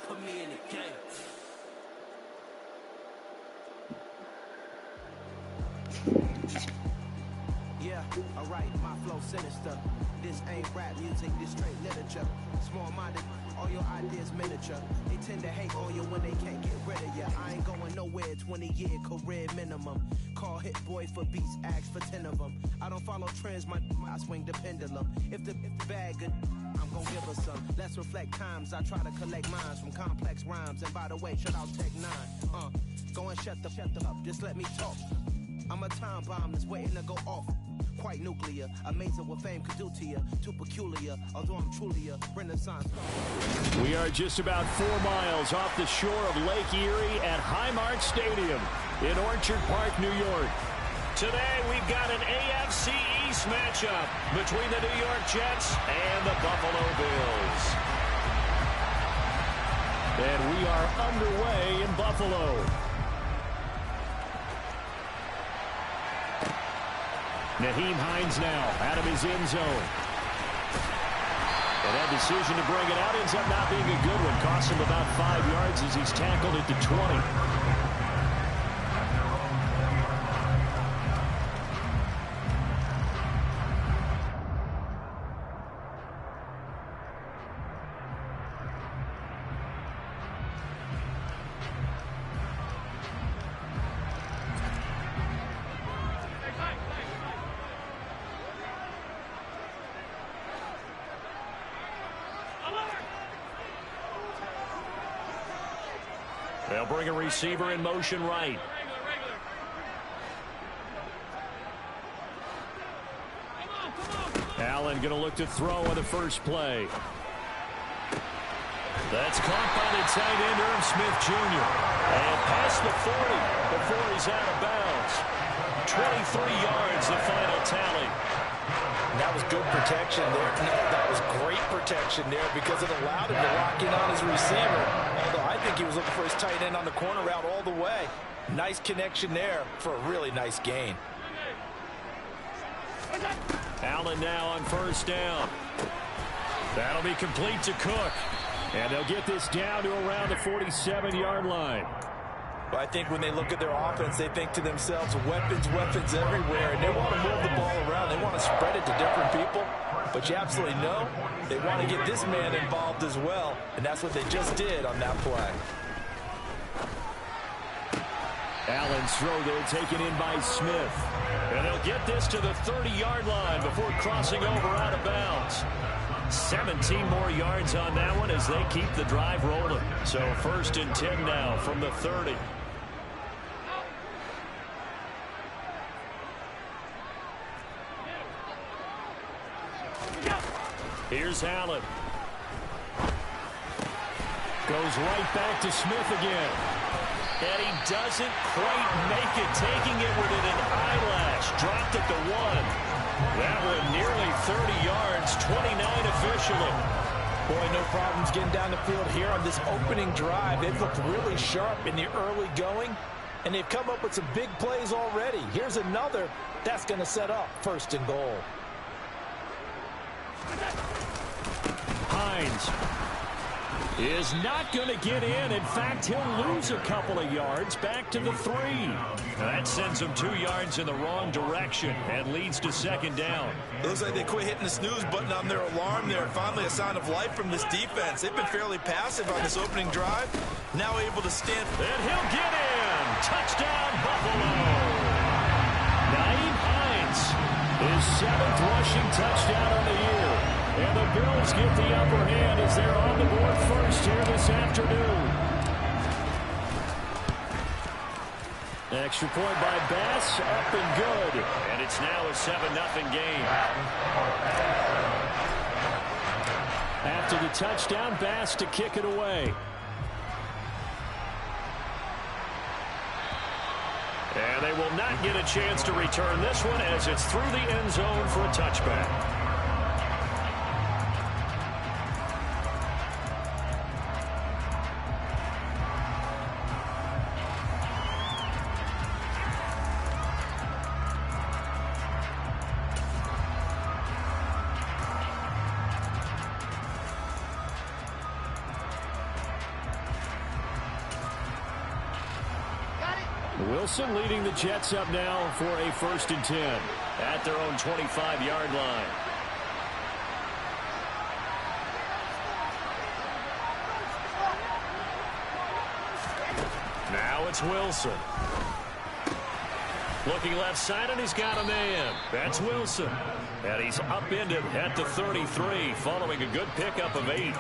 put me in the game. Yeah, alright, my flow sinister. This ain't rap music, this straight literature. Small-minded, all your ideas miniature. They tend to hate on you when they can't get rid of you. I ain't going nowhere, 20-year career minimum. Call Hit Boy for beats, ask for 10 of them. I don't follow trends, I swing the pendulum. If the bag good, I'm gon' give her some. Let's reflect times, I try to collect minds from complex rhymes. And by the way, shout out Tech 9. Go and shut the up, just let me talk. I'm a time bomb that's waiting to go off. Quite nuclear, amazing what fame could do to you. Too peculiar, although I'm truly a renaissance. We are just about 4 miles off the shore of Lake Erie at Highmark Stadium in Orchard Park, New York. Today we've got an AFC East matchup between the New York Jets and the Buffalo Bills. And we are underway in Buffalo. Nyheim Hines now out of his end zone. And that decision to bring it out ends up not being a good one. Costs him about 5 yards as he's tackled at the 20. They'll bring a receiver in motion right. Allen going to look to throw on the first play. That's caught by the tight end, Irv Smith Jr. And past the 40 before he's out of bounds. 23 yards, the final tally. That was good protection there. No, that was great protection there because it allowed him to lock in on his receiver. Although I think he was looking for his tight end on the corner route all the way. Nice connection there for a really nice gain. Allen now on first down. That'll be complete to Cook. And they'll get this down to around the 47-yard line. But I think when they look at their offense, they think to themselves, weapons everywhere. And they want to move the ball around. They want to spread it to different people. But you absolutely know they want to get this man involved as well. And that's what they just did on that play. Allen's throw there taken in by Smith. And they'll get this to the 30-yard line before crossing over out of bounds. 17 more yards on that one as they keep the drive rolling. So 1st and 10 now from the 30. Here's Allen. Goes right back to Smith again. And he doesn't quite make it, taking it within an eyelash. Dropped at the 1. That one nearly 30 yards, 29 officially. Boy, no problems getting down the field here on this opening drive. They've looked really sharp in the early going, and they've come up with some big plays already. Here's another that's going to set up 1st and goal. Hines is not going to get in. In fact, he'll lose a couple of yards back to the 3. That sends him 2 yards in the wrong direction and leads to 2nd down. Looks like they quit hitting the snooze button on their alarm there. Finally a sign of life from this defense. They've been fairly passive on this opening drive. Now able to stand. And he'll get in. Touchdown, Buffalo. Nyheim Hines, his 7th rushing touchdown of the year. And the Bills get the upper hand as they're on the board first here this afternoon. Extra point by Bass, up and good. And it's now a 7-0 game. After the touchdown, Bass to kick it away. And they will not get a chance to return this one as it's through the end zone for a touchback. Wilson leading the Jets up now for a 1st and 10 at their own 25-yard line. Now it's Wilson. Looking left side, and he's got a man. That's Wilson. And he's upended at the 33, following a good pickup of 8.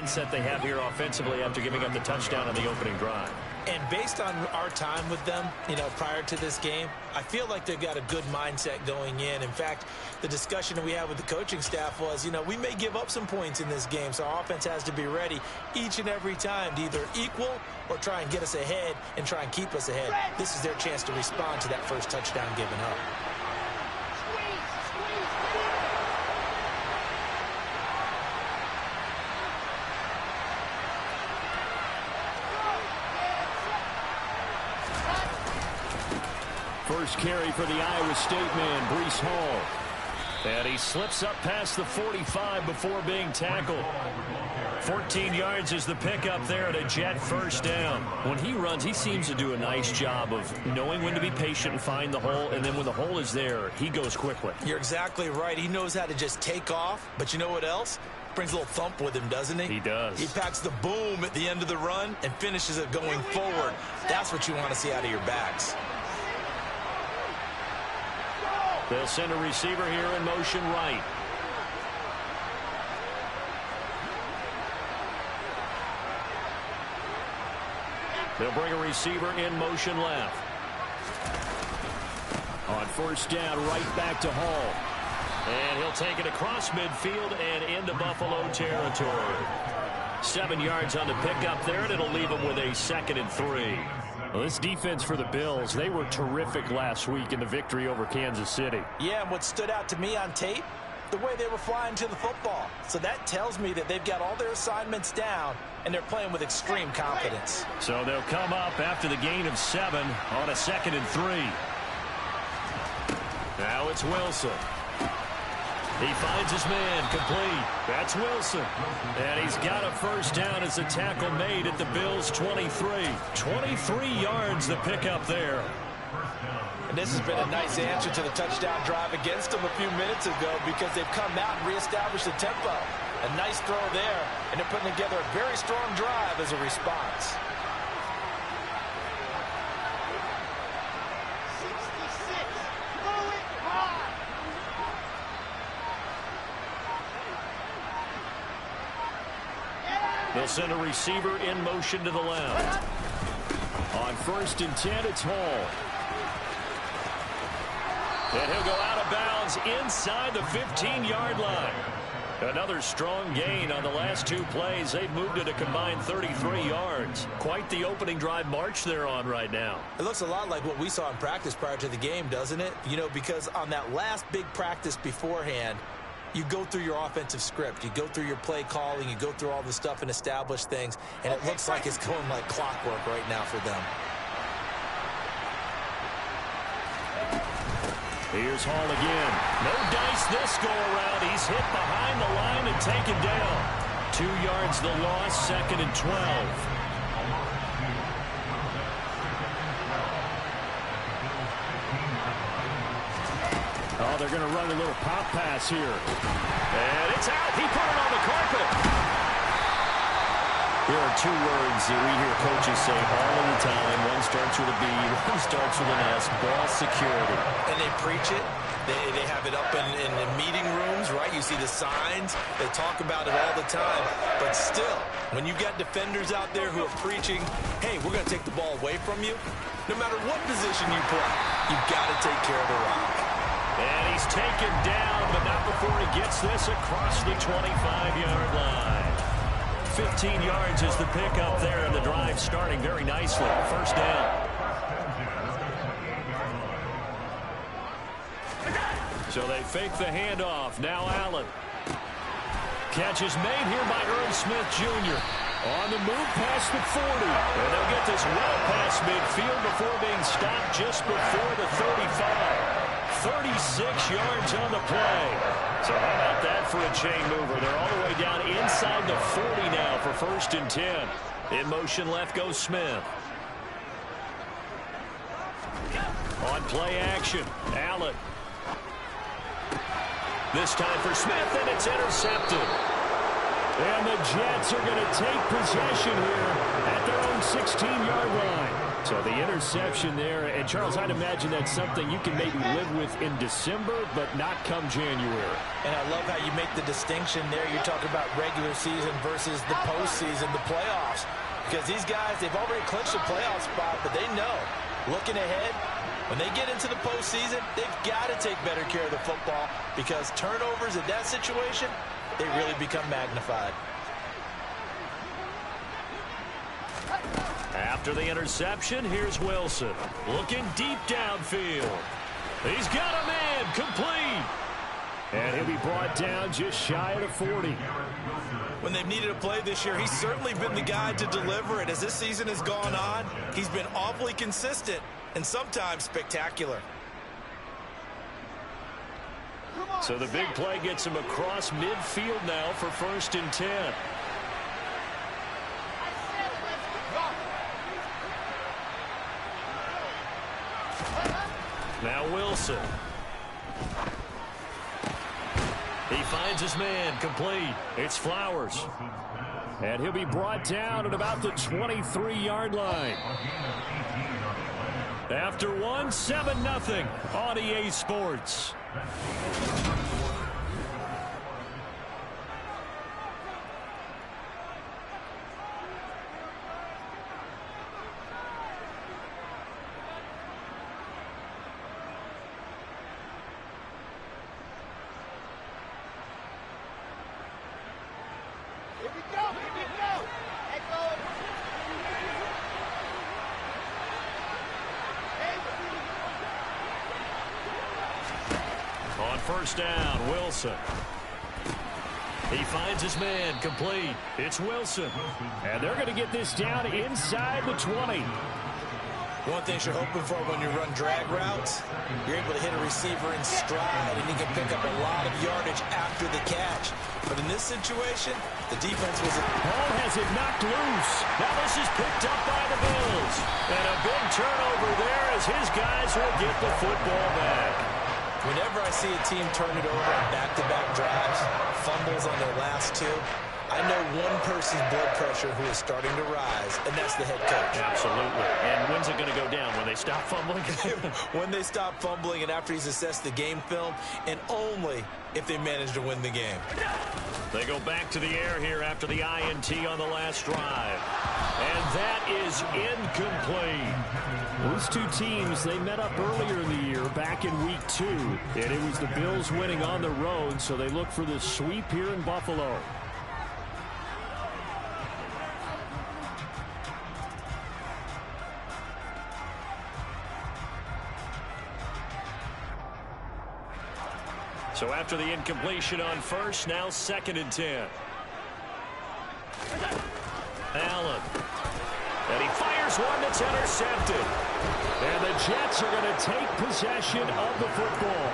Mindset they have here offensively after giving up the touchdown on the opening drive. And based on our time with them, prior to this game, I feel like they've got a good mindset going in. In fact, the discussion that we had with the coaching staff was, we may give up some points in this game, so our offense has to be ready each and every time to either equal or try and get us ahead and try and keep us ahead. This is their chance to respond to that first touchdown given up. First carry for the Iowa State man, Breece Hall. And he slips up past the 45 before being tackled. 14 yards is the pickup there at a Jet first down. When he runs, he seems to do a nice job of knowing when to be patient and find the hole, and then when the hole is there, he goes quickly. You're exactly right. He knows how to just take off, but you know what else? Brings a little thump with him, doesn't he? He does. He packs the boom at the end of the run and finishes it going forward. That's what you want to see out of your backs. They'll send a receiver here in motion right. They'll bring a receiver in motion left. On first down, right back to Hall. And he'll take it across midfield and into Buffalo territory. 7 yards on the pickup there, and it'll leave him with a 2nd and 3. Well, this defense for the Bills, they were terrific last week in the victory over Kansas City. Yeah, and what stood out to me on tape, the way they were flying to the football. So that tells me that they've got all their assignments down, and they're playing with extreme confidence. So they'll come up after the gain of 7 on a 2nd and 3. Now it's Wilson. He finds his man, complete. That's Wilson. And he's got a first down as a tackle made at the Bills' 23. 23 yards the pickup there. And this has been a nice answer to the touchdown drive against them a few minutes ago because they've come out and reestablished the tempo. A nice throw there, and they're putting together a very strong drive as a response. They'll send a receiver in motion to the left. On 1st and 10, it's Hall. And he'll go out of bounds inside the 15-yard line. Another strong gain on the last 2 plays. They've moved it a combined 33 yards. Quite the opening drive march they're on right now. It looks a lot like what we saw in practice prior to the game, doesn't it? Because on that last big practice beforehand, you go through your offensive script. You go through your play calling. You go through all the stuff and establish things. And it looks like it's going like clockwork right now for them. Here's Hall again. No dice this go-around. He's hit behind the line and taken down. 2 yards the loss, 2nd and 12. Oh, they're going to run a little pop pass here. And it's out. He put it on the carpet. There are 2 words that we hear coaches say all of the time. One starts with a B, one starts with an S. Ball security. And they preach it. They have it up in the meeting rooms, right? You see the signs. They talk about it all the time. But still, when you've got defenders out there who are preaching, hey, we're going to take the ball away from you, no matter what position you play, you've got to take care of the rock. And he's taken down, but not before he gets this across the 25-yard line. 15 yards is the pickup there, and the drive starting very nicely. First down. So they fake the handoff. Now Allen. Catch is made here by Earl Smith Jr. On the move past the 40. And they'll get this well past midfield before being stopped just before the 35. 36 yards on the play. So how about that for a chain mover? They're all the way down inside the 40 now for 1st and 10. In motion left goes Smith. On play action, Allen. This time for Smith, and it's intercepted. And the Jets are going to take possession here at their own 16-yard line. So the interception there, and Charles, I'd imagine that's something you can maybe live with in December, but not come January. And I love how you make the distinction there. You're talking about regular season versus the postseason, the playoffs. Because these guys, they've already clinched a playoff spot, but they know, looking ahead, when they get into the postseason, they've got to take better care of the football because turnovers in that situation, they really become magnified. After the interception, here's Wilson. Looking deep downfield. He's got a man, complete. And he'll be brought down just shy of the 40. When they've needed a play this year, he's certainly been the guy to deliver it. As this season has gone on, he's been awfully consistent and sometimes spectacular. So the big play gets him across midfield now for 1st and 10. Now Wilson. He finds his man, complete. It's Flowers. And he'll be brought down at about the 23-yard line. After 7-0 on EA Sports. On first down, Wilson. He finds his man, complete. It's Wilson. And they're going to get this down inside the 20. One thing you're hoping for when you run drag routes, you're able to hit a receiver in stride, and he can pick up a lot of yardage after the catch. But in this situation, the defense was... Ball has it knocked loose. Now this is picked up by the Bills. And a big turnover there as his guys will get the football back. Whenever I see a team turn it over on back-to-back drives, fumbles on their last two, I know one person's blood pressure who is starting to rise, and that's the head coach. Absolutely. And when's it going to go down? When they stop fumbling? When they stop fumbling and after he's assessed the game film, and only if they manage to win the game. They go back to the air here after the INT on the last drive. And that is incomplete. These two teams, they met up earlier in the year, back in week 2. And it was the Bills winning on the road, so they look for the sweep here in Buffalo. So after the incompletion on first, now 2nd and 10. Allen. And he fires one that's intercepted. And the Jets are going to take possession of the football.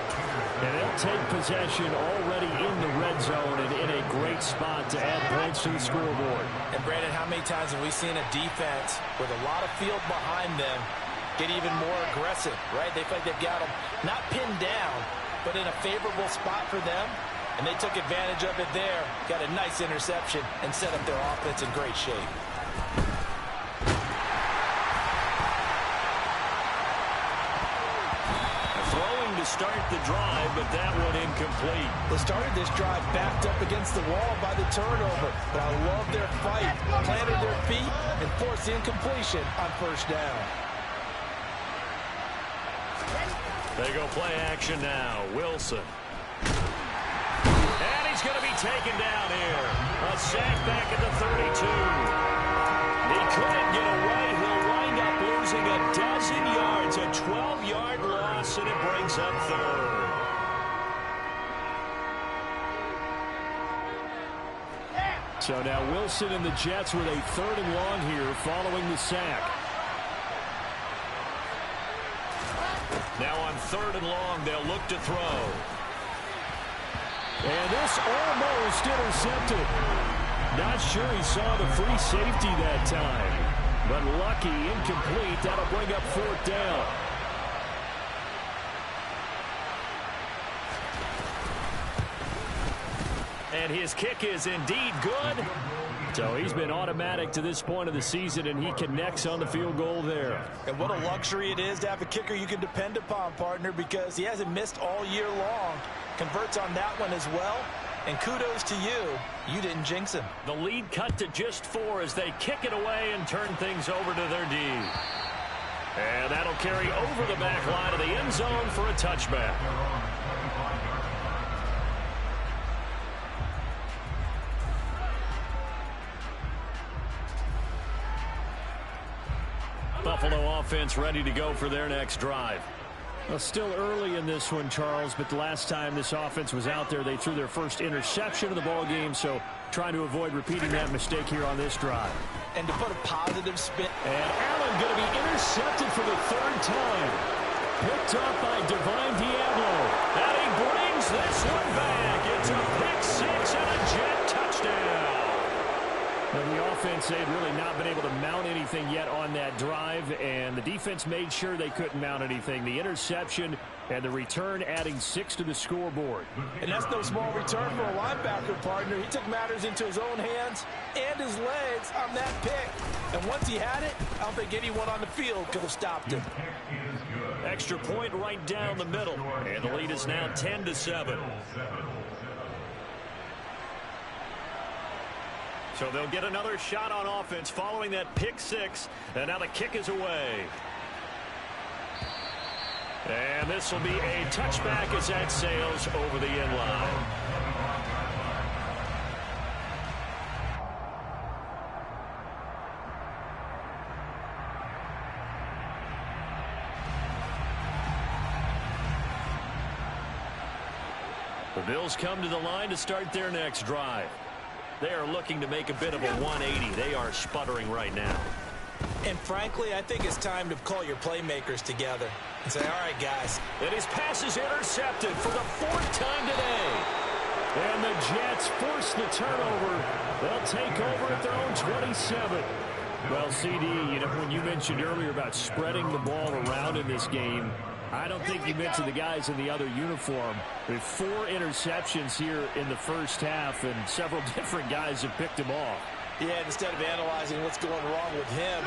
And they'll take possession already in the red zone and in a great spot to add points to the scoreboard. And Brandon, how many times have we seen a defense with a lot of field behind them get even more aggressive, right? They feel like they've got them not pinned down, but in a favorable spot for them, and they took advantage of it there, got a nice interception, and set up their offense in great shape. start the drive, but that one incomplete. They started this drive backed up against the wall by the turnover, but I love their fight, planted their feet, and forced the incompletion on first down. They go play action now. Wilson. And he's going to be taken down here. A sack back at the 32. He couldn't get away. He'll wind up losing a dozen yards. A 12-yard loss, and it brings up third. So now Wilson and the Jets with a 3rd and long here following the sack. Now on 3rd and long, they'll look to throw. And this almost intercepted. Not sure he saw the free safety that time. But lucky, incomplete. That'll bring up 4th down. And his kick is indeed good. So he's been automatic to this point of the season, and he connects on the field goal there. And what a luxury it is to have a kicker you can depend upon, partner, because he hasn't missed all year long. Converts on that one as well. And kudos to you. You didn't jinx him. The lead cut to just 4 as they kick it away and turn things over to their D. And that'll carry over the back line of the end zone for a touchback. Buffalo offense ready to go for their next drive. Well, still early in this one, Charles, but the last time this offense was out there, they threw their first interception of the ball game, so trying to avoid repeating that mistake here on this drive. And to put a positive spin. And Allen going to be intercepted for the 3rd time. Picked up by Divine Diablo. And he brings this one back. It's a pick 6 and a Jet touchdown. Now, the offense, they had really not been able to mount anything yet on that drive, and the defense made sure they couldn't mount anything. The interception and the return adding 6 to the scoreboard. And that's no small return for a linebacker, partner. He took matters into his own hands and his legs on that pick. And once he had it, I don't think anyone on the field could have stopped him. Extra point right down the middle, and the lead is now 10-7. So they'll get another shot on offense following that pick 6. And now the kick is away. And this will be a touchback as that sails over the end line. The Bills come to the line to start their next drive. They are looking to make a bit of a 180. They are sputtering right now. And frankly, I think it's time to call your playmakers together and say, all right, guys. And his pass is intercepted for the 4th time today. And the Jets force the turnover. They'll take over at their own 27. Well, CD, you know, when you mentioned earlier about spreading the ball around in this game, I don't think you mentioned the guys in the other uniform. With 4 interceptions here in the first half, and several different guys have picked him off. Yeah, instead of analyzing what's going wrong with him,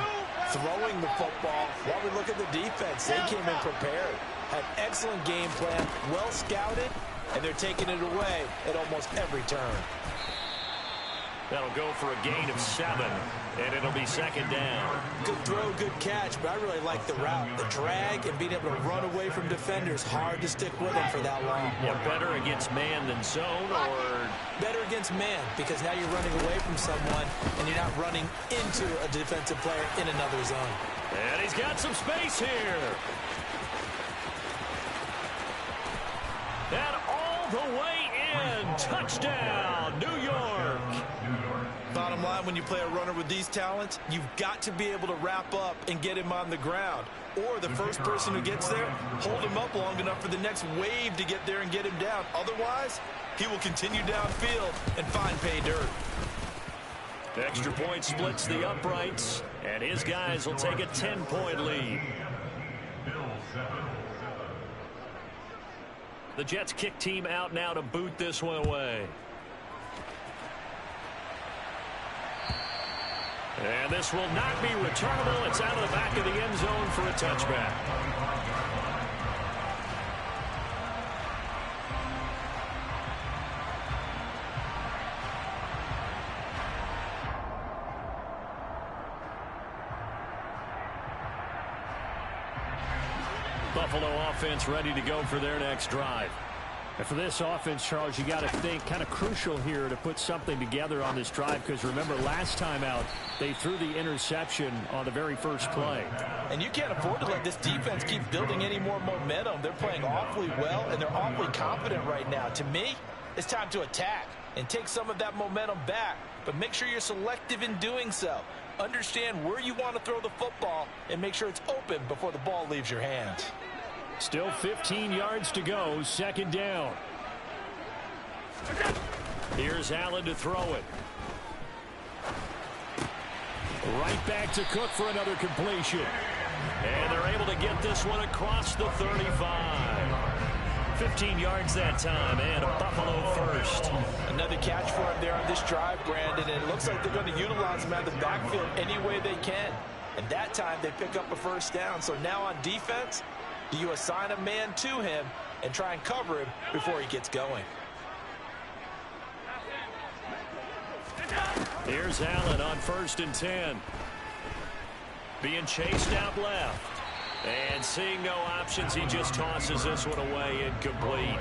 throwing the football, while we look at the defense, they came in prepared. Had excellent game plan, well scouted, and they're taking it away at almost every turn. That'll go for a gain of 7, and it'll be 2nd down. Good throw, good catch, but I really like the route. The drag and being able to run away from defenders, hard to stick with them for that long. Yeah, better against man than zone, or? Better against man, because now you're running away from someone, and you're not running into a defensive player in another zone. And he's got some space here. And all the way in. Touchdown, New York. Bottom line, when you play a runner with these talents, you've got to be able to wrap up and get him on the ground. Or the first person who gets there, hold him up long enough for the next wave to get there and get him down. Otherwise, he will continue downfield and find pay dirt. The extra point splits the uprights, and his guys will take a 10-point lead. The Jets kick team out now to boot this one away. And this will not be returnable. It's out of the back of the end zone for a touchback. Buffalo offense ready to go for their next drive. And for this offense, Charles, you got to think kind of crucial here to put something together on this drive, because remember last time out they threw the interception on the very first play. And you can't afford to let this defense keep building any more momentum. They're playing awfully well, and they're awfully confident right now. To me, it's time to attack and take some of that momentum back, but make sure you're selective in doing so. Understand where you want to throw the football and make sure it's open before the ball leaves your hands. Still 15 yards to go, second down. Here's Allen to throw it. Right back to Cook for another completion. And they're able to get this one across the 35. 15 yards that time, and a Buffalo first. Another catch for him there on this drive, Brandon, and it looks like they're going to utilize him out of the backfield any way they can. And that time they pick up a first down. So now on defense, do you assign a man to him and try and cover him before he gets going? Here's Allen on 1st and 10. Being chased out left. And seeing no options, he just tosses this one away, incomplete.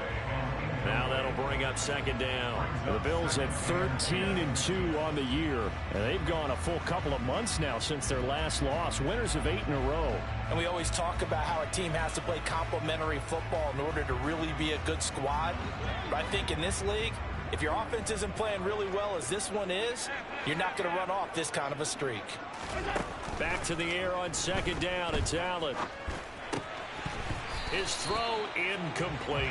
Now that'll bring up second down. The Bills at 13-2 on the year, and they've gone a full couple of months now since their last loss. Winners of 8 in a row. And we always talk about how a team has to play complementary football in order to really be a good squad. But I think in this league, if your offense isn't playing really well as this one is, you're not going to run off this kind of a streak. Back to the air on second down. It's Allen. His throw incomplete.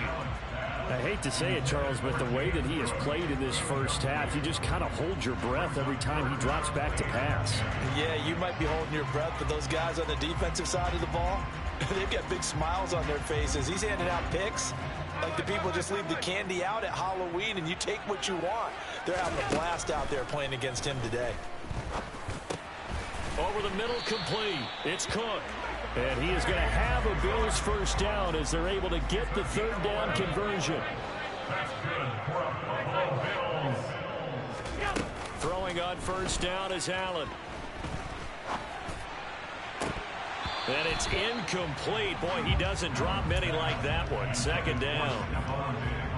I hate to say it, Charles, but the way that he has played in this first half, you just kind of hold your breath every time he drops back to pass. Yeah, you might be holding your breath, but those guys on the defensive side of the ball, they've got big smiles on their faces. He's handing out picks like the people just leave the candy out at Halloween and you take what you want. They're having a blast out there playing against him today. Over the middle, complete. It's Cook. And he is going to have a Bills first down as they're able to get the third down conversion. Throwing on first down is Allen. And it's incomplete. Boy, he doesn't drop many like that one. Second down.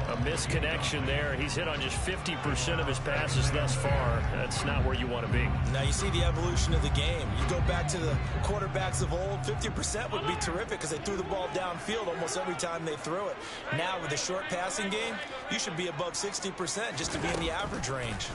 A misconnection there. He's hit on just 50% of his passes thus far. That's not where you want to be. Now you see the evolution of the game. You go back to the quarterbacks of old, 50% would be terrific because they threw the ball downfield almost every time they threw it. Now with the short passing game, you should be above 60% just to be in the average range.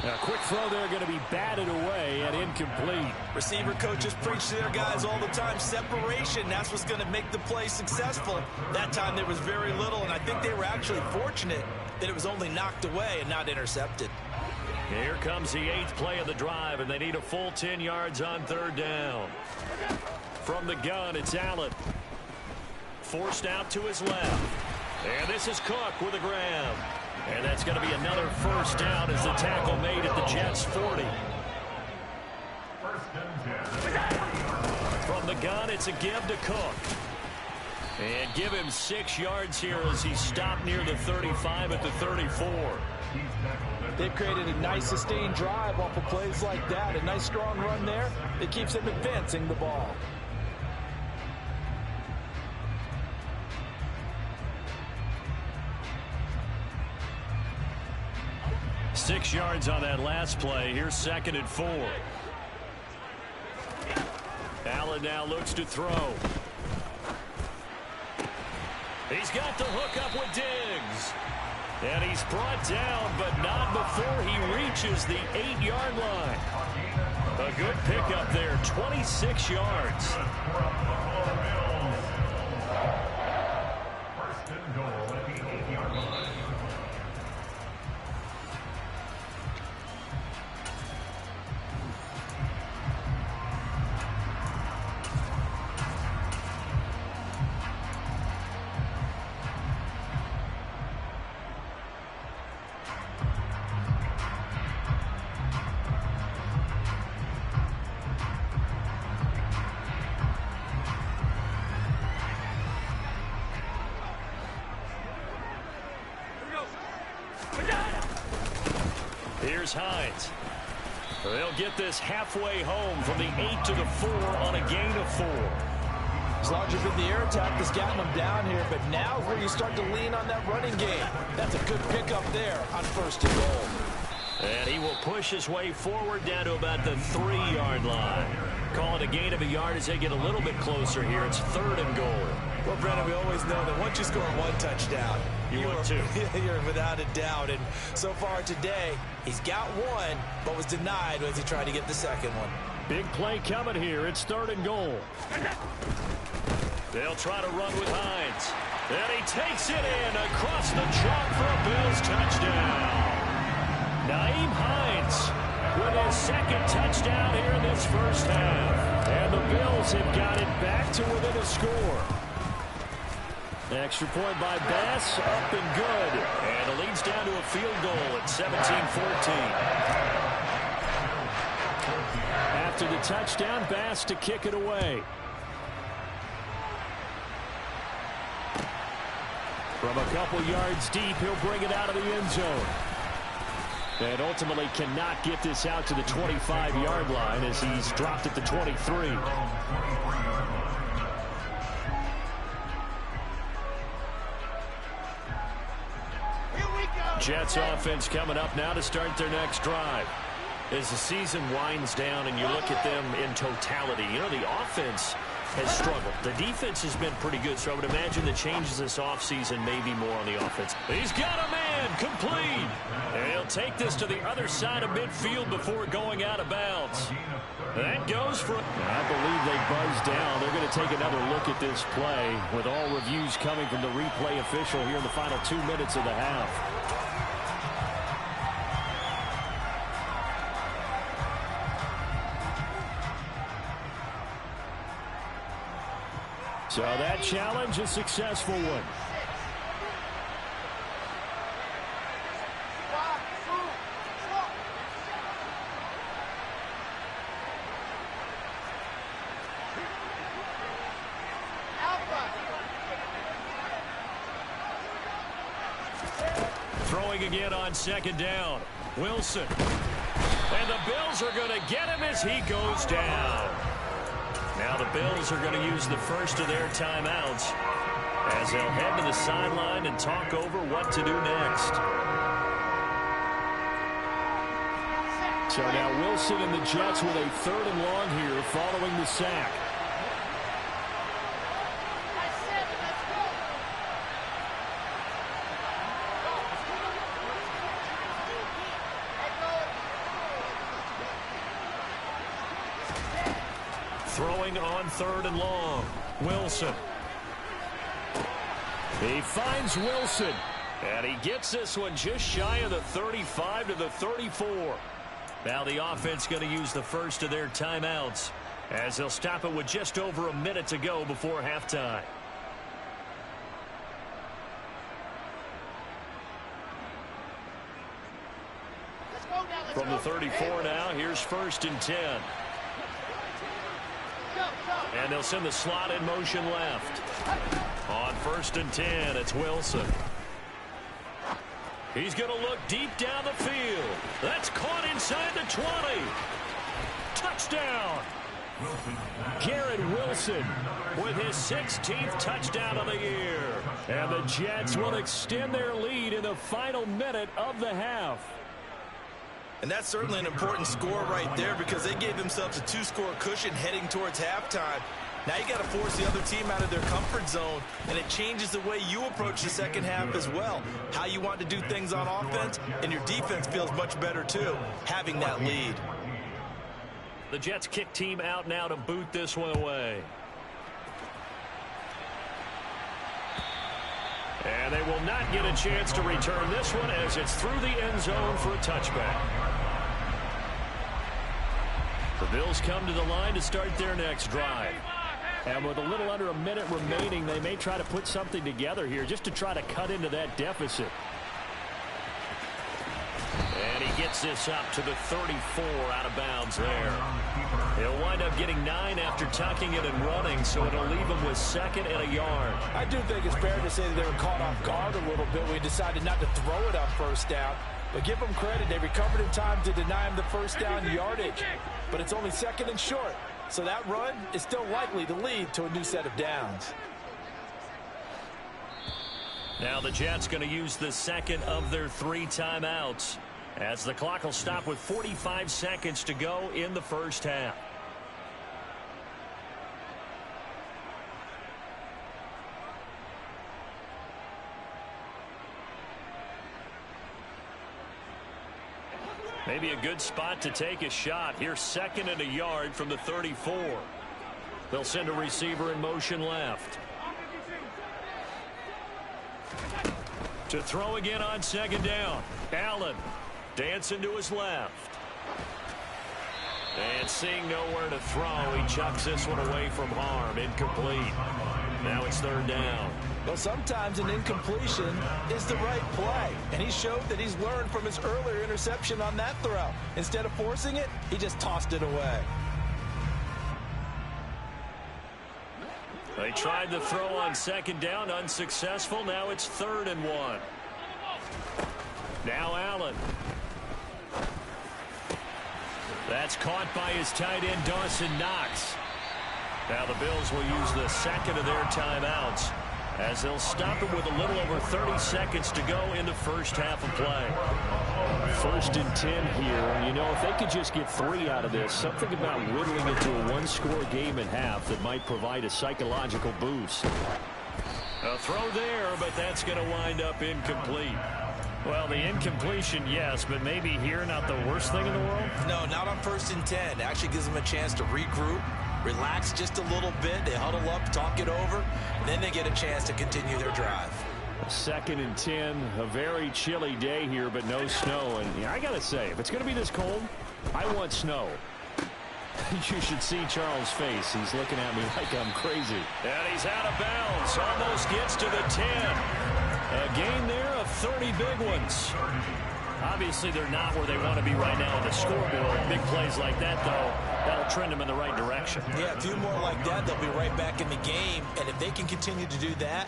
A quick throw there, going to be batted away and incomplete. Receiver coaches preach to their guys all the time. Separation, that's what's going to make the play successful. That time there was very little, and I think they were actually fortunate that it was only knocked away and not intercepted. Here comes the 8th play of the drive, and they need a full 10 yards on third down. From the gun, it's Allen. Forced out to his left. And this is Cook with a grab. And that's going to be another first down as the tackle made at the Jets' 40. From the gun, it's a give to Cook. And give him 6 yards here as he stopped near the 35 at the 34. They've created a nice sustained drive off of plays like that. A nice strong run there. It keeps them advancing the ball. Six yards on that last play. Here's 2nd and 4. Allen now looks to throw. He's got the hook up with Diggs. And he's brought down, but not before he reaches the 8-yard line. A good pickup there, 26 yards. Here's Hines. They'll get this halfway home from the 8 to the 4 on a gain of 4. As long as the air attack has gotten them down here, but now is where you start to lean on that running game. That's a good pickup there on 1st and goal. And he will push his way forward down to about the 3-yard line. Call it a gain of a yard as they get a little bit closer here. It's 3rd and goal. Well, Brennan, we always know that once you score 1 touchdown, you want 2. You're without a doubt. And so far today, he's got 1, but was denied as he tried to get the second one. Big play coming here. It's 3rd and goal. They'll try to run with Hines. And he takes it in across the chalk for a Bills touchdown. Nyheim Hines with his 2nd touchdown here in this first half. And the Bills have got it back to within a score. Extra point by Bass, up and good. And it leads down to a field goal at 17-14. After the touchdown, Bass to kick it away. From a couple yards deep, he'll bring it out of the end zone. And ultimately cannot get this out to the 25-yard line as he's dropped at the 23. Jets offense coming up now to start their next drive. As the season winds down and you look at them in totality, you know, the offense has struggled. The defense has been pretty good, so I would imagine the changes this offseason may be more on the offense. He's got a man complete. And he'll take this to the other side of midfield before going out of bounds. That goes for... I believe they buzzed down. They're going to take another look at this play with all reviews coming from the replay official here in the final 2 minutes of the half. So that challenge, a successful one. Throwing again on 2nd down. Wilson. And the Bills are going to get him as he goes down. Now the Bills are going to use the first of their timeouts as they'll head to the sideline and talk over what to do next. So now Wilson and the Jets with a 3rd and long here following the sack. Throwing on 3rd and long. Wilson. He finds Wilson. And he gets this one just shy of the 35 to the 34. Now the offense going to use the first of their timeouts as they'll stop it with just over a minute to go before halftime. From the 34 now, here's 1st and 10. And they'll send the slot in motion left. On 1st and 10, it's Wilson. He's going to look deep down the field. That's caught inside the 20. Touchdown. Garrett Wilson with his 16th touchdown of the year. And the Jets will extend their lead in the final minute of the half. And that's certainly an important score right there because they gave themselves a 2-score cushion heading towards halftime. Now you got to force the other team out of their comfort zone, and it changes the way you approach the second half as well. How you want to do things on offense, and your defense feels much better too, having that lead. The Jets kick team out now to boot this one away. And they will not get a chance to return this one as it's through the end zone for a touchback. The Bills come to the line to start their next drive. And with a little under a minute remaining, they may try to put something together here just to try to cut into that deficit. And he gets this up to the 34 out of bounds there. He'll wind up getting 9 after tucking it and running, so it'll leave him with 2nd and a yard. I do think it's fair to say that they were caught off guard a little bit. We decided not to throw it on 1st down. But give them credit. They recovered in time to deny him the first down yardage. But it's only 2nd and short. So that run is still likely to lead to a new set of downs. Now the Jets going to use the second of their 3 timeouts, as the clock will stop with 45 seconds to go in the first half. Maybe a good spot to take a shot. Here's 2nd and a yard from the 34. They'll send a receiver in motion left. To throw again on 2nd down. Allen dancing to his left. And seeing nowhere to throw, he chucks this one away from harm. Incomplete. Now it's 3rd down. Well, sometimes an incompletion is the right play. And he showed that he's learned from his earlier interception on that throw. Instead of forcing it, he just tossed it away. They tried the throw on 2nd down, unsuccessful. Now it's 3rd and 1. Now Allen. That's caught by his tight end, Dawson Knox. Now the Bills will use the 2nd of their timeouts, as they'll stop it with a little over 30 seconds to go in the first half of play. 1st and 10 here. You know, if they could just get 3 out of this, something about whittling it to a 1-score game at half that might provide a psychological boost. A throw there, but that's going to wind up incomplete. Well, the incompletion, yes, but maybe here not the worst thing in the world? No, not on 1st and 10. It actually gives them a chance to regroup, relax just a little bit. They huddle up, talk it over, and then they get a chance to continue their drive. 2nd and 10, a very chilly day here, but no snow. And I got to say, if it's going to be this cold, I want snow. You should see Charles' face. He's looking at me like I'm crazy. And he's out of bounds. Almost gets to the 10. A gain there of 30 big ones. Obviously, they're not where they want to be right now on the scoreboard. Big plays like that, though, that'll trend them in the right direction. Yeah, a few more like that, they'll be right back in the game. And if they can continue to do that,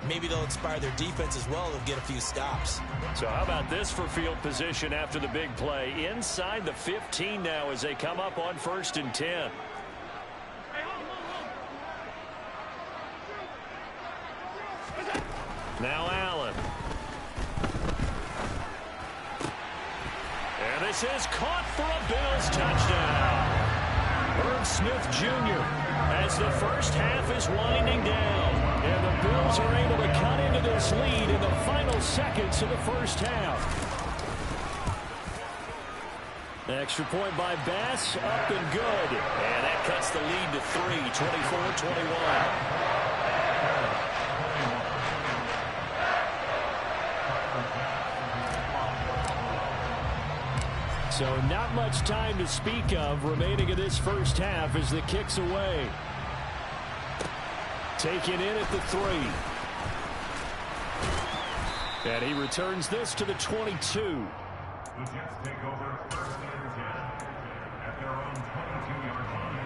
maybe they'll inspire their defense as well. They'll get a few stops. So how about this for field position after the big play? Inside the 15 now as they come up on 1st and 10. Now Allen. And this is caught for a Bills touchdown. Herb Smith Jr. as the first half is winding down. And the Bills are able to cut into this lead in the final seconds of the first half. Extra point by Bass, up and good. And that cuts the lead to 3, 24-21. So not much time to speak of remaining in this first half as the kick's away. Taken in at the 3. And he returns this to the 22. The Jets take over 1st and 10 at their own 22-yard line.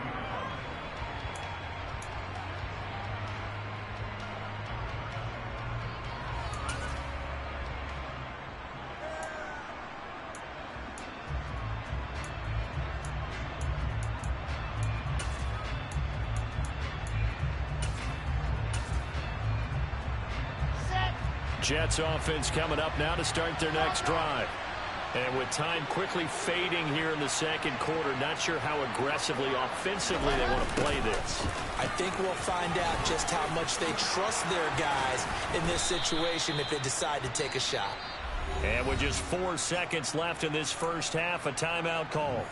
Jets offense coming up now to start their next drive. And with time quickly fading here in the 2nd quarter, not sure how aggressively, offensively they want to play this. I think we'll find out just how much they trust their guys in this situation if they decide to take a shot. And with just 4 seconds left in this first half, a timeout call.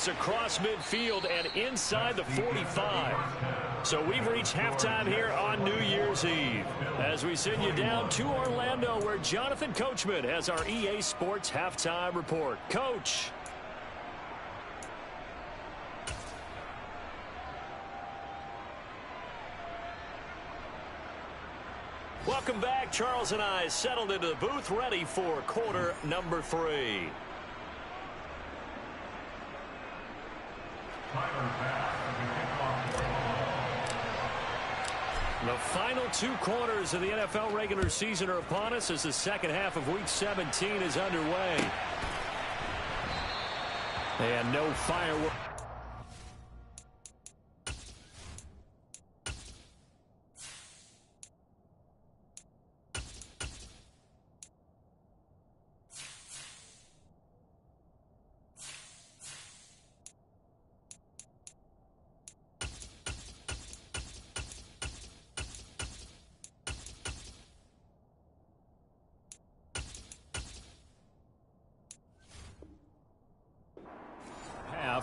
Across midfield and inside the 45. So we've reached halftime here on New Year's Eve as we send you down to Orlando, where Jonathan Coachman has our EA Sports halftime report. Coach. Welcome back. Charles and I settled into the booth, ready for quarter number 3. The final 2 quarters of the NFL regular season are upon us as the second half of Week 17 is underway. And no fireworks.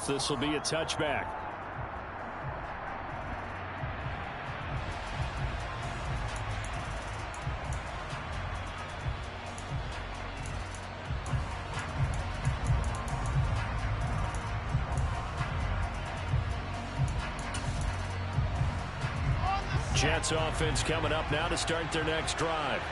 This will be a touchback. Jets offense coming up now to start their next drive.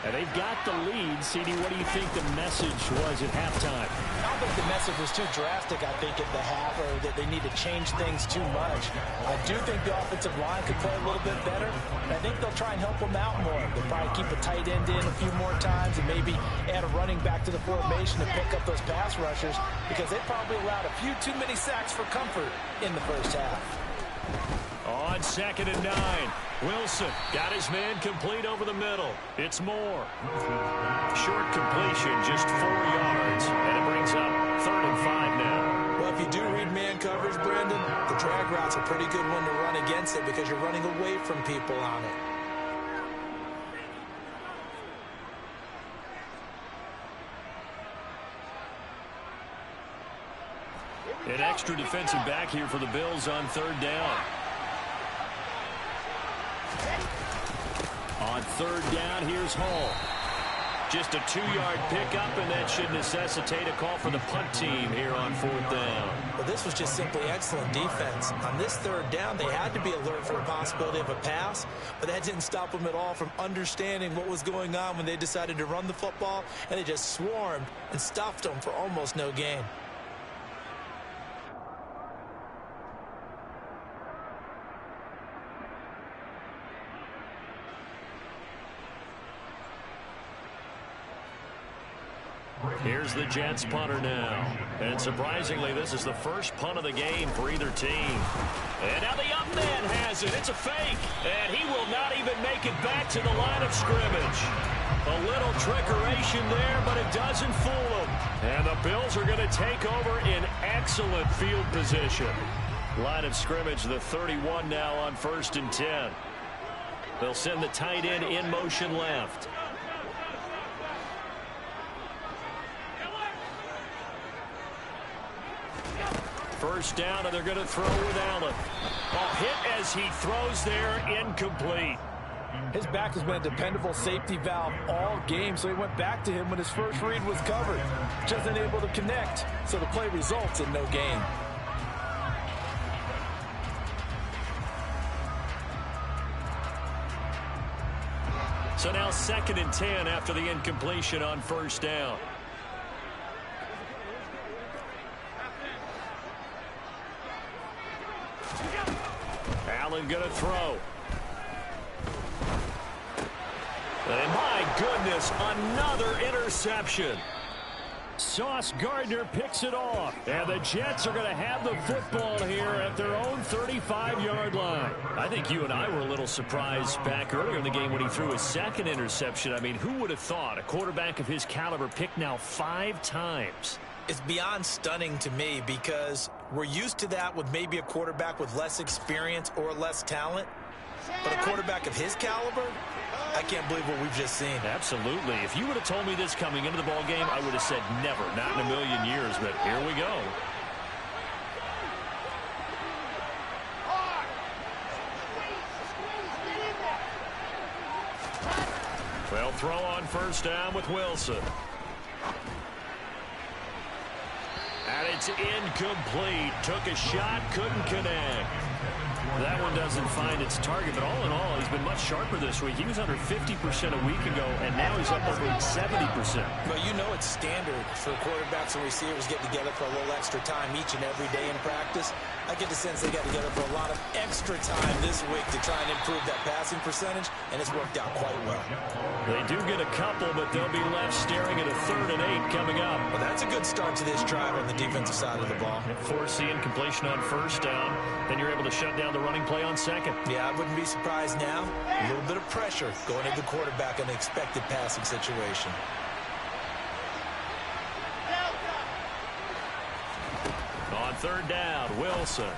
And they've got the lead. CD, what do you think the message was at halftime? I don't think the message was too drastic, I think, at the half, or that they need to change things too much. I do think the offensive line could play a little bit better. And I think they'll try and help them out more. They'll probably keep a tight end in a few more times and maybe add a running back to the formation to pick up those pass rushers, because they probably allowed a few too many sacks for comfort in the first half. On 2nd and 9, Wilson got his man complete over the middle. It's Moore. Short completion, just 4 yards, and it brings up 3rd and 5 now. Well, if you do read man coverage, Brandon, the drag route's a pretty good one to run against it because you're running away from people on it. An extra defensive back here for the Bills on 3rd down. On 3rd down, here's Hall. Just a 2-yard pickup, and that should necessitate a call for the punt team here on 4th down. Well, this was just simply excellent defense. On this 3rd down, they had to be alert for the possibility of a pass, but that didn't stop them at all from understanding what was going on when they decided to run the football, and they just swarmed and stuffed them for almost no gain. Here's the Jets punter now. And surprisingly, this is the first punt of the game for either team. And now the up man has it. It's a fake. And he will not even make it back to the line of scrimmage. A little trickeration there, but it doesn't fool them. And the Bills are going to take over in excellent field position. Line of scrimmage, the 31 now on 1st and 10. They'll send the tight end in motion left. First down, and they're going to throw with Allen. A hit as he throws there, incomplete. His back has been a dependable safety valve all game, so he went back to him when his first read was covered. Just unable to connect, so the play results in no gain. So now 2nd and 10 after the incompletion on 1st down. Allen going to throw. And my goodness, another interception. Sauce Gardner picks it off. And the Jets are going to have the football here at their own 35-yard line. I think you and I were a little surprised back earlier in the game when he threw his 2nd interception. I mean, who would have thought a quarterback of his caliber picked now 5 times? It's beyond stunning to me because we're used to that with maybe a quarterback with less experience or less talent. But a quarterback of his caliber, I can't believe what we've just seen. Absolutely. If you would have told me this coming into the ball game, I would have said never, not in a million years. But here we go. Well, throw on 1st down with Wilson. And it's incomplete. Took a shot, couldn't connect. That one doesn't find its target, but all in all, he's been much sharper this week. He was under 50% a week ago, and now he's up over 70%. But you know it's standard for quarterbacks and receivers get together for a little extra time each and every day in practice. I get the sense they got together for a lot of extra time this week to try and improve that passing percentage, and it's worked out quite well. They do get a couple, but they'll be left staring at a 3rd and 8 coming up. Well, that's a good start to this drive on the defensive side of the ball. Force the incompletion on 1st down, then you're able to shut down the running play on 2nd. Yeah, I wouldn't be surprised now. A little bit of pressure going into the quarterback in an expected passing situation. On 3rd down, Wilson.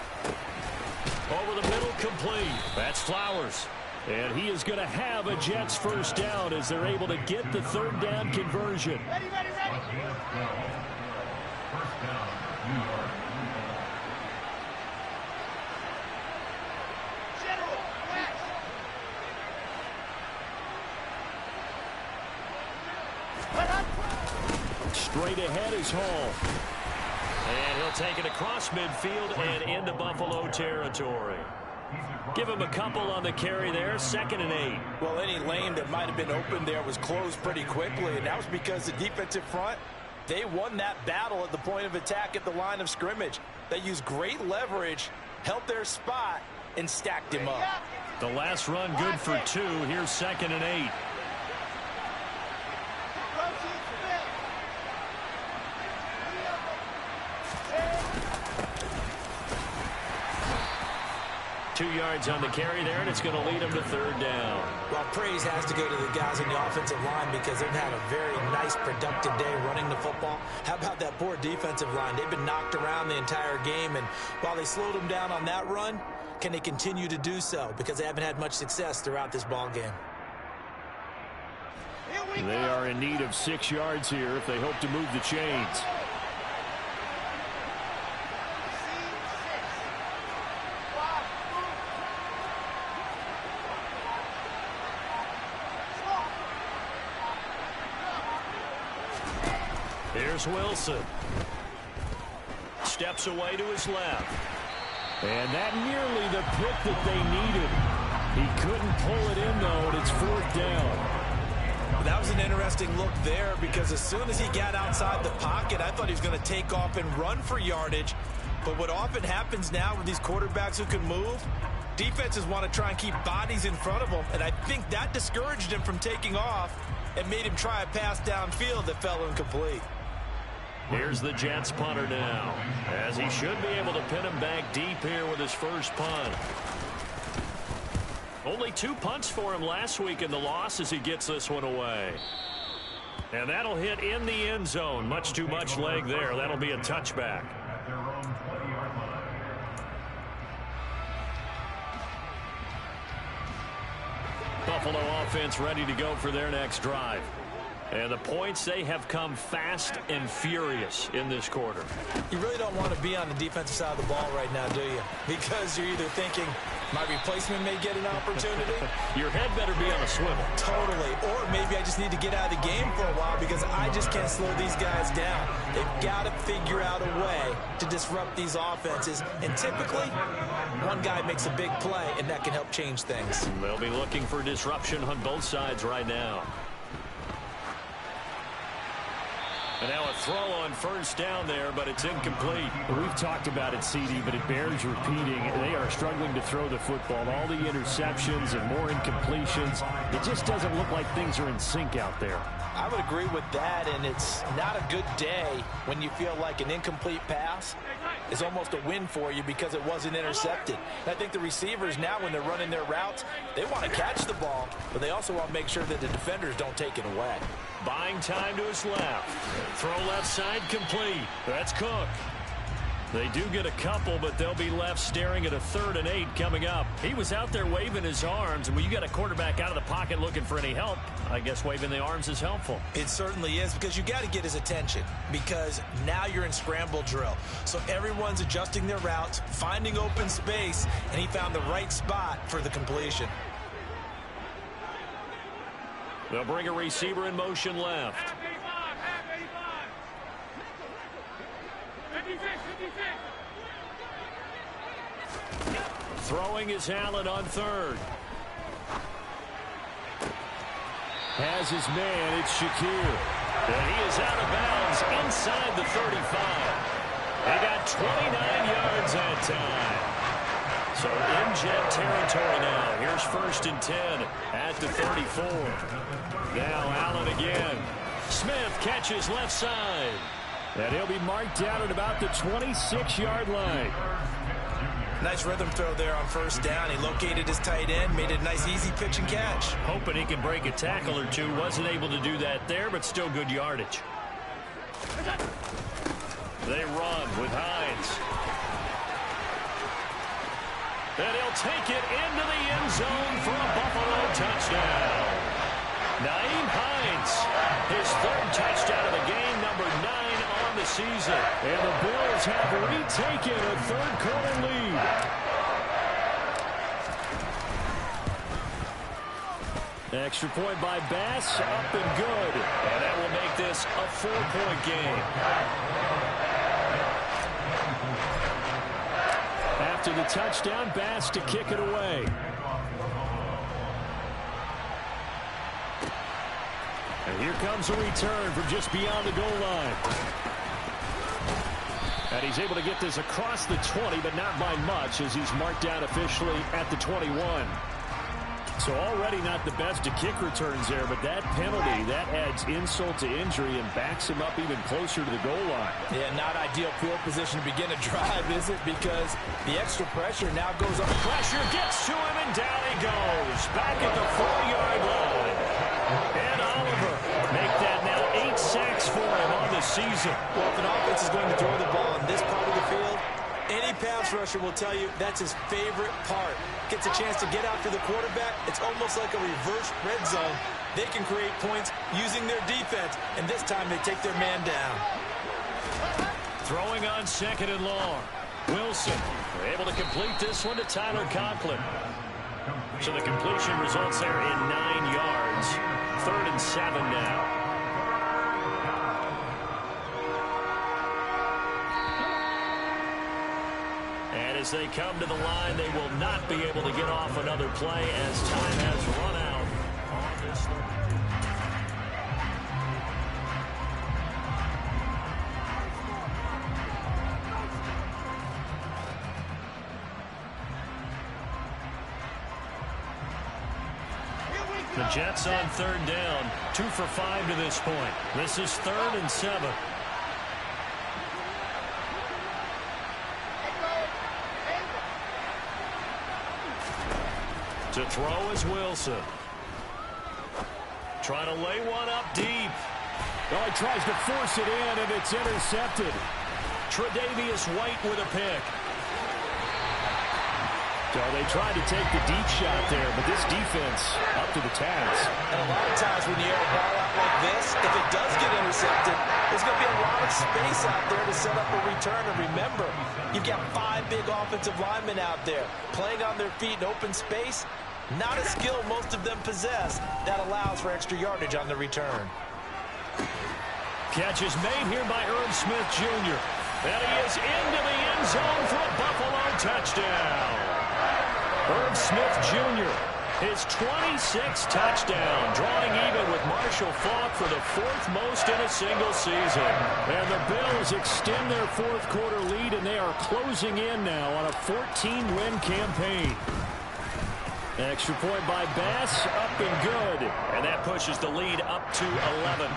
Over the middle, complete. That's Flowers. And he is going to have a Jets 1st down as they're able to get the 3rd down conversion. Ready. First down, New York. Straight ahead is Hall. And he'll take it across midfield and into Buffalo territory. Give him a couple on the carry there, 2nd and 8. Well, any lane that might have been open there was closed pretty quickly, and that was because the defensive front, they won that battle at the point of attack at the line of scrimmage. They used great leverage, held their spot, and stacked him up. The last run good for 2. Here's 2nd and 8. Two yards on the carry there, and it's going to lead him to 3rd down. Well, praise has to go to the guys on the offensive line because they've had a very nice, productive day running the football. How about that poor defensive line? They've been knocked around the entire game, and while they slowed them down on that run, can they continue to do so? Because they haven't had much success throughout this ball game. They are in need of 6 yards here if they hope to move the chains. Here's Wilson. Steps away to his left. And that nearly the pick that they needed. He couldn't pull it in, though, and it's 4th down. That was an interesting look there because as soon as he got outside the pocket, I thought he was going to take off and run for yardage. But what often happens now with these quarterbacks who can move, defenses want to try and keep bodies in front of them, and I think that discouraged him from taking off and made him try a pass downfield that fell incomplete. Here's the Jets punter now, as he should be able to pin him back deep here with his first punt. Only 2 punts for him last week in the loss as he gets this one away. And that'll hit in the end zone. Much too much leg there. That'll be a touchback. At their own 20-yard line. Buffalo offense ready to go for their next drive. And the points, they have come fast and furious in this quarter. You really don't want to be on the defensive side of the ball right now, do you? Because you're either thinking, my replacement may get an opportunity. Your head better be on a swivel. Totally. Or maybe I just need to get out of the game for a while because I just can't slow these guys down. They've got to figure out a way to disrupt these offenses. And typically, one guy makes a big play, and that can help change things. They'll be looking for disruption on both sides right now. And now a throw on 1st down there, but it's incomplete. We've talked about it, CD, but it bears repeating. They are struggling to throw the football. All the interceptions and more incompletions. It just doesn't look like things are in sync out there. I would agree with that, and it's not a good day when you feel like an incomplete pass is almost a win for you because it wasn't intercepted. And I think the receivers now, when they're running their routes, they want to catch the ball, but they also want to make sure that the defenders don't take it away. Buying time to his left. Throw left side complete. That's Cook. They do get a couple, but they'll be left staring at a 3rd and 8 coming up. He was out there waving his arms, and when you got a quarterback out of the pocket looking for any help, I guess waving the arms is helpful. It certainly is because you got to get his attention because now you're in scramble drill. So everyone's adjusting their routes, finding open space, and he found the right spot for the completion. They'll bring a receiver in motion left. Throwing is Allen on third. Has his man, it's Shakir. And he is out of bounds inside the 35. They got 29 yards that time. So in Jet territory now. Here's 1st and 10 at the 34. Now Allen again. Smith catches left side. And he'll be marked down at about the 26-yard line. Nice rhythm throw there on 1st down. He located his tight end, made a nice easy pitch and catch. Hoping he can break a tackle or two. Wasn't able to do that there, but still good yardage. They run with Hines. And he'll take it into the end zone for a Buffalo touchdown. Nyheim Hines, his 3rd touchdown of the game, number 9 on the season. And the Bills have retaken a 3rd-quarter lead. Extra point by Bass, up and good. And that will make this a 4-point game. After the touchdown, Bass to kick it away. And here comes a return from just beyond the goal line. And he's able to get this across the 20, but not by much, as he's marked down officially at the 21. So already not the best of kick returns there, but that penalty, that adds insult to injury and backs him up even closer to the goal line. Yeah, not ideal field position to begin a drive, is it? Because the extra pressure now goes up. Pressure gets to him, and down he goes. Back at the 4-yard line. And Oliver make that now 8 sacks for him on the season. Well, if an offense is going to throw the ball in this part of the field, any pass rusher will tell you that's his favorite part. Gets a chance to get out to the quarterback. It's almost like a reverse red zone. They can create points using their defense, and this time they take their man down. Throwing on 2nd and long. Wilson able to complete this one to Tyler Conklin. So the completion results there in 9 yards. 3rd and 7 now. And as they come to the line, they will not be able to get off another play as time has run out on this. The Jets on 3rd down, 2 for 5 to this point. This is 3rd and 7. To throw is Wilson. Trying to lay one up deep. Oh, he tries to force it in, and it's intercepted. Tre'Davious White with a pick. So they tried to take the deep shot there, but this defense up to the task. And a lot of times when you air a ball out like this, if it does get intercepted, there's going to be a lot of space out there to set up a return. And remember, you've got 5 big offensive linemen out there playing on their feet in open space. Not a skill most of them possess that allows for extra yardage on the return. Catch is made here by Irv Smith Jr. And he is into the end zone for a Buffalo touchdown. Irv Smith Jr., his 26th touchdown, drawing even with Marshall Faulk for the 4th most in a single season. And the Bills extend their 4th quarter lead, and they are closing in now on a 14-win campaign. Extra point by Bass, up and good. And that pushes the lead up to 11.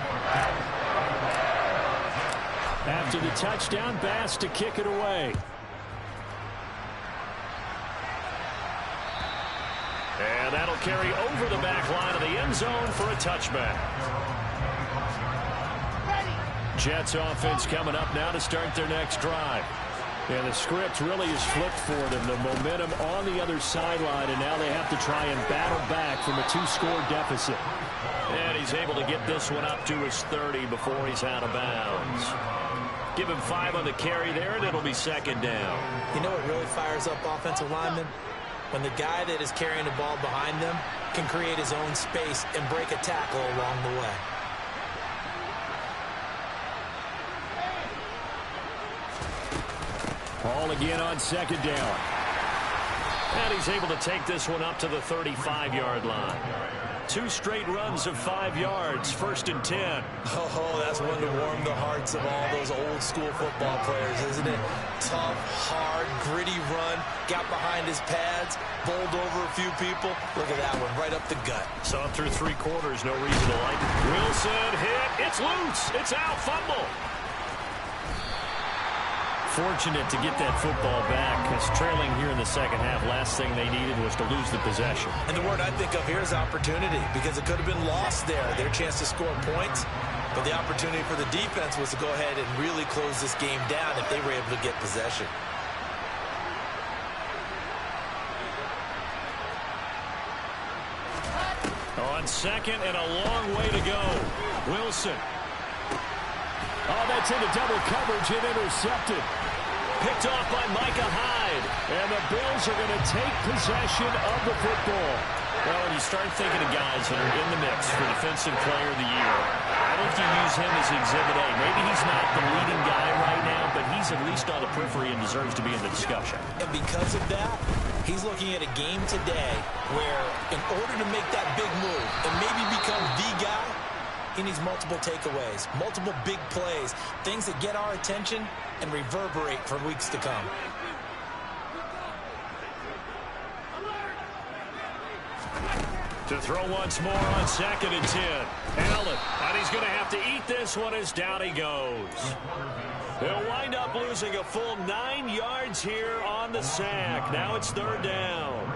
After the touchdown, Bass to kick it away. And that'll carry over the back line of the end zone for a touchback. Jets offense coming up now to start their next drive. And the script really is flipped for them. The momentum on the other sideline, and now they have to try and battle back from a 2-score deficit. And he's able to get this one up to his 30 before he's out of bounds. Give him 5 on the carry there, and it'll be 2nd down. You know what really fires up offensive linemen? When the guy that is carrying the ball behind them can create his own space and break a tackle along the way. Ball again on 2nd down. And he's able to take this one up to the 35-yard line. 2 straight runs of 5 yards, 1st and 10. Oh, that's one to warm the hearts of all those old-school football players, isn't it? Tough, hard, gritty run, got behind his pads, bowled over a few people. Look at that one, right up the gut. Saw through 3 quarters, no reason to like it. Wilson hit, it's loose, it's out, fumble. Fortunate to get that football back, because trailing here in the second half, last thing they needed was to lose the possession. And the word I think of here is opportunity, because it could have been lost there, their chance to score points. But the opportunity for the defense was to go ahead and really close this game down if they were able to get possession. On second and a long way to go. Wilson. Oh, that's into double coverage and intercepted. Picked off by Micah Hyde. And the Bills are going to take possession of the football. Well, when you start thinking of guys that are in the mix for Defensive Player of the Year, I think you use him as Exhibit A. Maybe he's not the leading guy right now, but he's at least on the periphery and deserves to be in the discussion. And because of that, he's looking at a game today where in order to make that big move and maybe become the guy, he needs multiple takeaways, multiple big plays, things that get our attention and reverberate for weeks to come. To throw once more on 2nd and 10. Allen, and he's going to have to eat this one as down he goes. They'll wind up losing a full 9 yards here on the sack. Now it's 3rd down.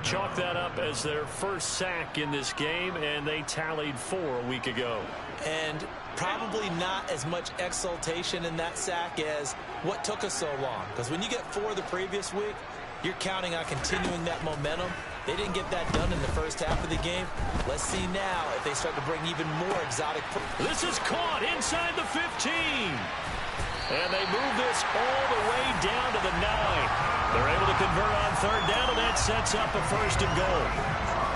Chalk that up as their first sack in this game, and they tallied 4 a week ago. And probably not as much exultation in that sack as what took us so long. Because when you get 4 the previous week, you're counting on continuing that momentum. They didn't get that done in the first half of the game. Let's see now if they start to bring even more exotic. This is caught inside the 15. And they move this all the way down to the 9. They're able to convert on 3rd down, and that sets up a 1st and goal.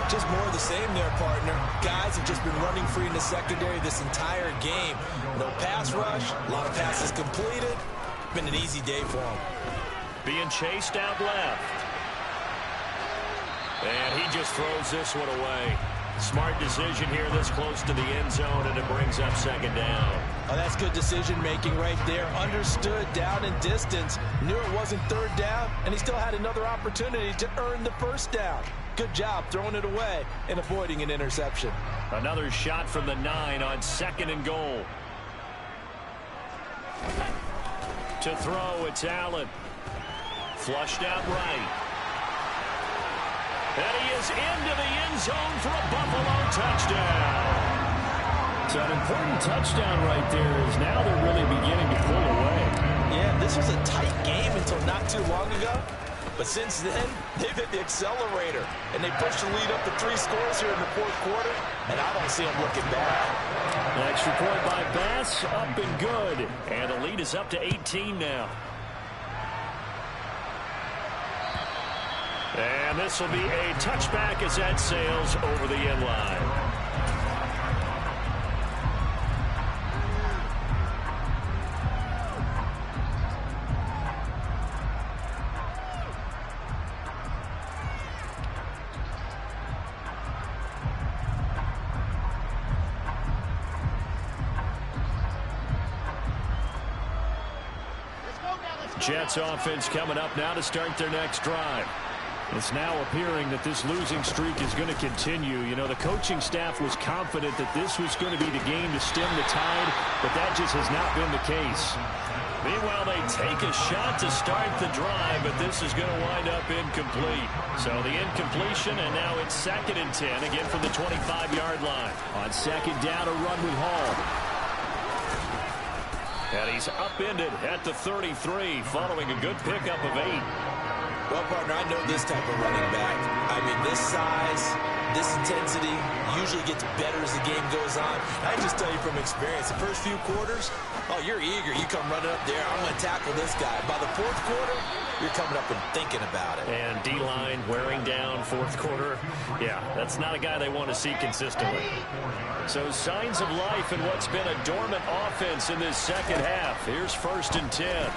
Just more of the same there, partner. Guys have just been running free in the secondary this entire game. No pass rush, a lot of passes completed. Been an easy day for them. Being chased out left. And he just throws this one away. Smart decision here this close to the end zone, and it brings up 2nd down. Oh, that's good decision-making right there. Understood down and distance. Knew it wasn't 3rd down, and he still had another opportunity to earn the 1st down. Good job throwing it away and avoiding an interception. Another shot from the 9 on 2nd and goal. To throw, it's Allen. Flushed out right. And he is into the end zone for a Buffalo touchdown. So an important touchdown right there is now they're really beginning to pull away. Yeah, this was a tight game until not too long ago. But since then, they've hit the accelerator. And they pushed the lead up to 3 scores here in the 4th quarter. And I don't see them looking back. Extra point by Bass, up and good. And the lead is up to 18 now. And this will be a touchback as that sails over the end line. Jets offense coming up now to start their next drive. It's now appearing that this losing streak is going to continue. You know, the coaching staff was confident that this was going to be the game to stem the tide, but that just has not been the case. Meanwhile, they take a shot to start the drive, but this is going to wind up incomplete. So the incompletion, and now it's 2nd and 10, again from the 25-yard line. On 2nd down, a run with Hall. And he's upended at the 33, following a good pickup of 8. Well, partner, I know this type of running back. I mean, this size, this intensity usually gets better as the game goes on. I just tell you from experience, the first few quarters, oh, you're eager. You come running up there. I'm going to tackle this guy. By the 4th quarter, you're coming up and thinking about it. And D-line wearing down 4th quarter. Yeah, that's not a guy they want to see consistently. So signs of life in what's been a dormant offense in this second half. Here's 1st and 10.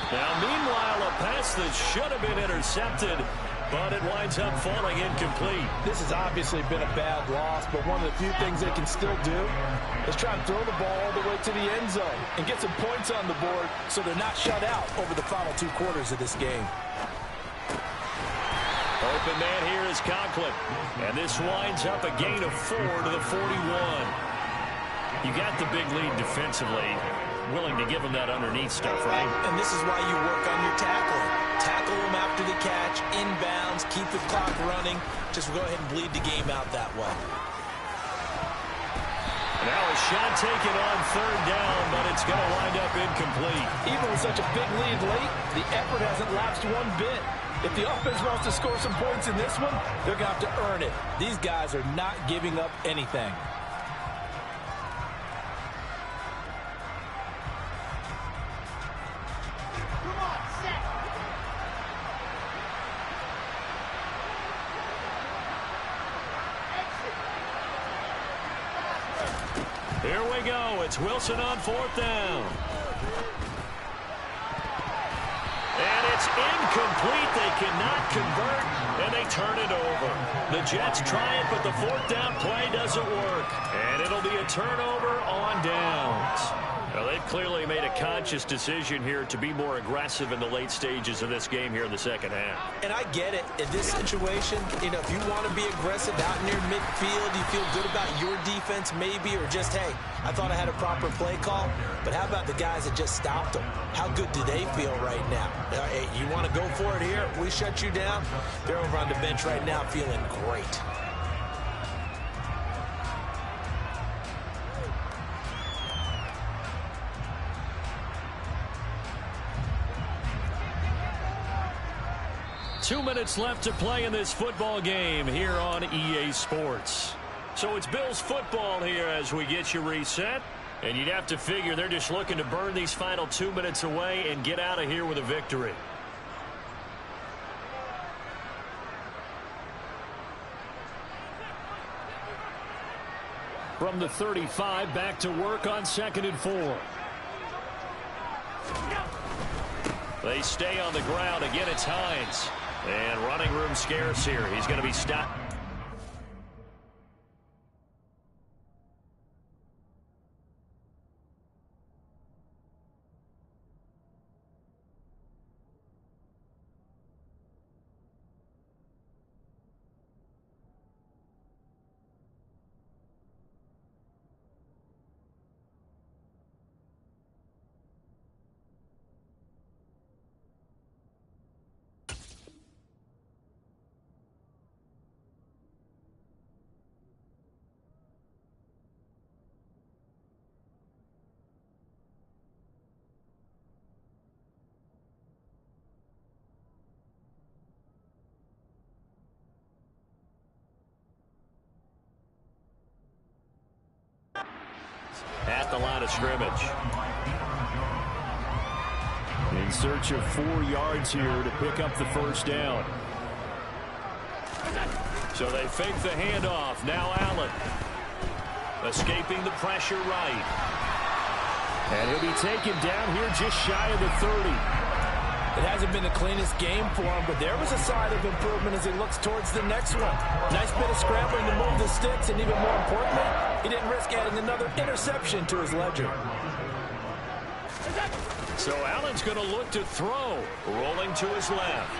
Now, meanwhile, a pass that should have been intercepted, but it winds up falling incomplete. This has obviously been a bad loss, but one of the few things they can still do is try and throw the ball all the way to the end zone and get some points on the board so they're not shut out over the final 2 quarters of this game. Open man here is Conklin. And this winds up a gain of 4 to the 41. You got the big lead defensively. Willing to give them that underneath stuff, right? And this is why you work on your tackling. Tackle them after the catch, inbounds, keep the clock running. Just go ahead and bleed the game out that way. Now a shot taken on 3rd down, but it's going to wind up incomplete. Even with such a big lead late, the effort hasn't lapsed one bit. If the offense wants to score some points in this one, they're going to have to earn it. These guys are not giving up anything. Here we go. It's Wilson on 4th down. And it's incomplete. They cannot convert, and they turn it over. The Jets try it, but the 4th down play doesn't work. And it'll be a turnover on downs. Now, they've clearly made a conscious decision here to be more aggressive in the late stages of this game here in the second half. And I get it. In this situation, you know, if you want to be aggressive out near midfield, you feel good about your defense maybe, or just, hey, I thought I had a proper play call. But how about the guys that just stopped them? How good do they feel right now? Hey, you want to go for it here? We shut you down. They're over on the bench right now feeling great. Two minutes left to play in this football game here on EA Sports. So it's Bills football here as we get you reset. And you'd have to figure they're just looking to burn these final 2 minutes away and get out of here with a victory. From the 35, back to work on 2nd and 4. They stay on the ground. Again, it's Hines. And running room scarce here. He's going to be stopped. At the line of scrimmage. In search of 4 yards here to pick up the 1st down. So they fake the handoff. Now Allen. Escaping the pressure right. And he'll be taken down here just shy of the 30. It hasn't been the cleanest game for him, but there was a sign of improvement as he looks towards the next one. Nice bit of scrambling to move the sticks, and even more importantly, he didn't risk adding another interception to his ledger. So Allen's going to look to throw, rolling to his left.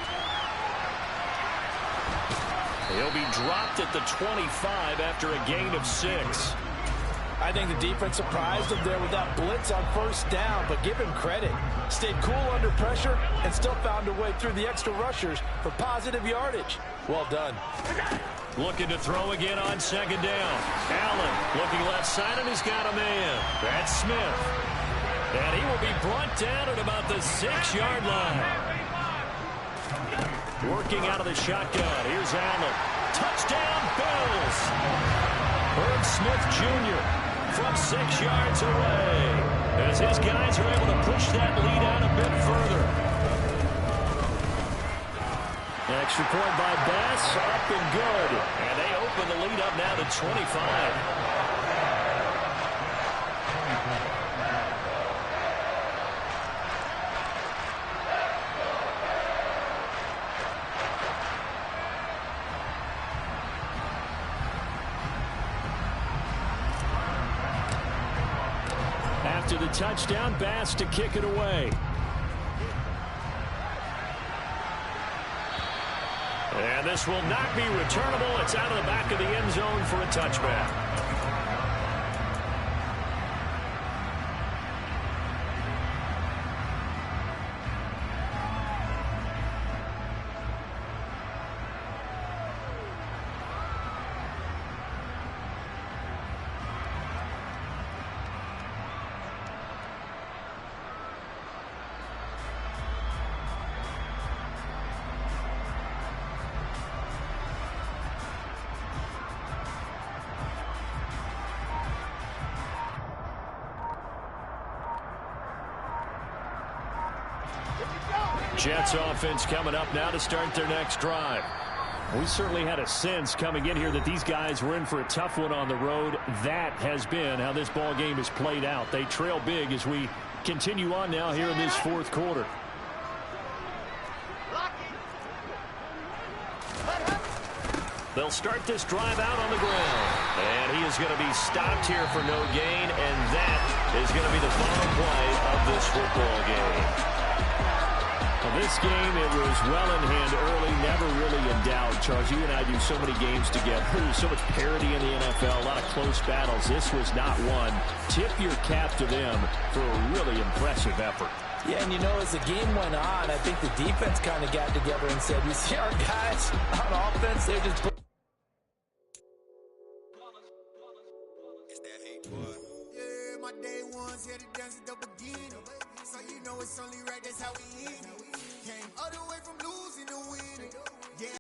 He'll be dropped at the 25 after a gain of 6. I think the defense surprised him there with that blitz on 1st down, but give him credit. Stayed cool under pressure and still found a way through the extra rushers for positive yardage. Well done. Looking to throw again on 2nd down. Allen looking left side, and he's got a man. That's Smith. And he will be brought down at about the 6-yard line. Working out of the shotgun. Here's Allen. Touchdown, Bills. Herb Smith Jr. from 6 yards away as his guys are able to push that lead out a bit further. Extra point by Bass, up and good. And they open the lead up now to 25. to the touchdown pass to kick it away. And this will not be returnable. It's out of the back of the end zone for a touchback. Jets offense coming up now to start their next drive. We certainly had a sense coming in here that these guys were in for a tough one on the road. That has been how this ball game has played out. They trail big as we continue on now here in this fourth quarter. They'll start this drive out on the ground. And he is going to be stopped here for no gain, and that is going to be the final play of this football game. Well, this game, it was well in hand early, never really in doubt. Charles, you and I do so many games together. There's so much parity in the NFL, a lot of close battles. This was not one. Tip your cap to them for a really impressive effort. Yeah, and you know, as the game went on, I think the defense kind of got together and said, you see our guys on offense, they're just... Yeah, my day ones here to dance at the beginning. So you know it's only right, that's how we eat it. Came all the way from losing to winning.